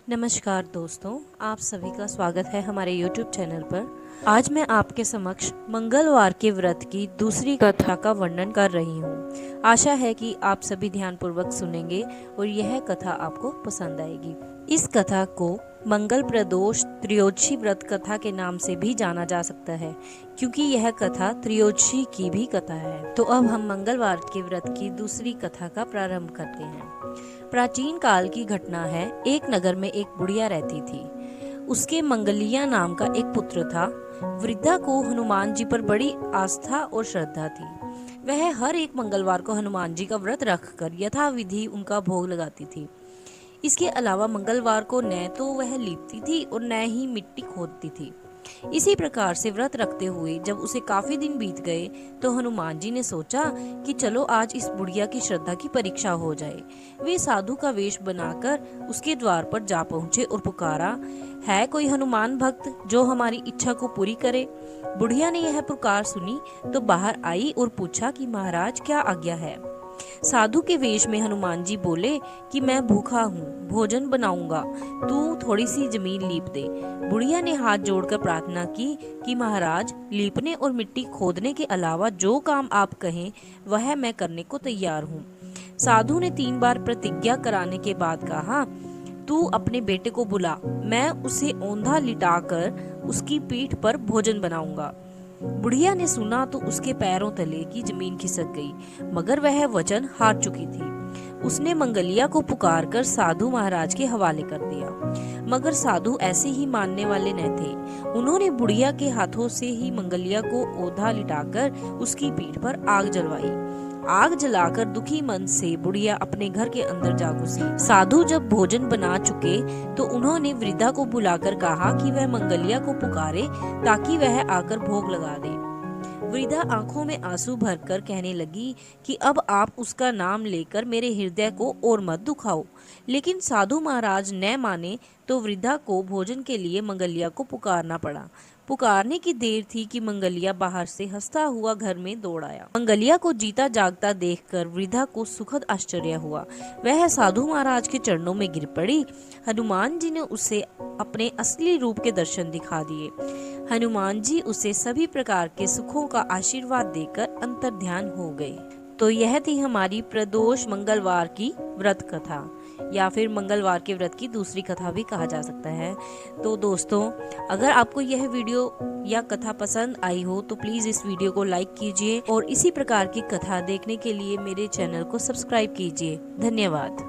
नमस्कार दोस्तों, आप सभी का स्वागत है हमारे YouTube चैनल पर। आज मैं आपके समक्ष मंगलवार के व्रत की दूसरी कथा का वर्णन कर रही हूँ। आशा है कि आप सभी ध्यानपूर्वक सुनेंगे और यह कथा आपको पसंद आएगी। इस कथा को मंगल प्रदोष त्रयोदशी व्रत कथा के नाम से भी जाना जा सकता है, क्योंकि यह कथा त्रयोदशी की भी कथा है। तो अब हम मंगलवार के व्रत की दूसरी कथा का प्रारंभ करते हैं। प्राचीन काल की घटना है। एक नगर में एक बुढ़िया रहती थी। उसके मंगलिया नाम का एक पुत्र था। वृद्धा को हनुमान जी पर बड़ी आस्था और श्रद्धा थी। वह हर एक मंगलवार को हनुमान जी का व्रत रखकर यथाविधि उनका भोग लगाती थी। इसके अलावा मंगलवार को न तो वह लीपती थी और न ही मिट्टी खोदती थी। इसी प्रकार से व्रत रखते हुए जब उसे काफी दिन बीत गए तो हनुमान जी ने सोचा कि चलो आज इस बुढ़िया की श्रद्धा की परीक्षा हो जाए। वे साधु का वेश बनाकर उसके द्वार पर जा पहुंचे और पुकारा, है कोई हनुमान भक्त जो हमारी इच्छा को पूरी करे। बुढ़िया ने यह पुकार सुनी तो बाहर आई और पूछा कि महाराज क्या आज्ञा है। साधु के वेश में हनुमान जी बोले कि मैं भूखा हूँ, भोजन बनाऊंगा, तू थोड़ी सी जमीन लीप दे। बुढ़िया ने हाथ जोड़कर प्रार्थना की कि महाराज, लीपने और मिट्टी खोदने के अलावा जो काम आप कहें वह मैं करने को तैयार हूँ। साधु ने 3 बार प्रतिज्ञा कराने के बाद कहा, तू अपने बेटे को बुला, मैं उसे औंधा लिटाकर उसकी पीठ पर भोजन बनाऊंगा। बुढ़िया ने सुना तो उसके पैरों तले की जमीन खिसक गई, मगर वह वचन हार चुकी थी। उसने मंगलिया को पुकारकर साधु महाराज के हवाले कर दिया, मगर साधु ऐसे ही मानने वाले न थे। उन्होंने बुढ़िया के हाथों से ही मंगलिया को औंधा लिटाकर उसकी पीठ पर आग जलवाई। आग जलाकर दुखी मन से बुढ़िया अपने घर के अंदर जा घुसी। साधु जब भोजन बना चुके तो उन्होंने वृद्धा को बुलाकर कहा कि वह मंगलिया को पुकारे ताकि वह आकर भोग लगा दे। वृद्धा आंखों में आंसू भरकर कहने लगी कि अब आप उसका नाम लेकर मेरे हृदय को और मत दुखाओ। लेकिन साधु महाराज न माने तो वृद्धा को भोजन के लिए मंगलिया को पुकारना पड़ा। पुकारने की देर थी कि मंगलिया बाहर से हंसता हुआ घर में दौड़ आया। मंगलिया को जीता जागता देखकर वृद्धा को सुखद आश्चर्य हुआ। वह साधु महाराज के चरणों में गिर पड़ी। हनुमान जी ने उसे अपने असली रूप के दर्शन दिखा दिए। हनुमान जी उसे सभी प्रकार के सुखों का आशीर्वाद देकर अंतर्ध्यान हो गए। तो यह थी हमारी प्रदोष मंगलवार की व्रत कथा, या फिर मंगलवार के व्रत की दूसरी कथा भी कहा जा सकता है। तो दोस्तों, अगर आपको यह वीडियो या कथा पसंद आई हो तो प्लीज इस वीडियो को लाइक कीजिए और इसी प्रकार की कथा देखने के लिए मेरे चैनल को सब्सक्राइब कीजिए। धन्यवाद।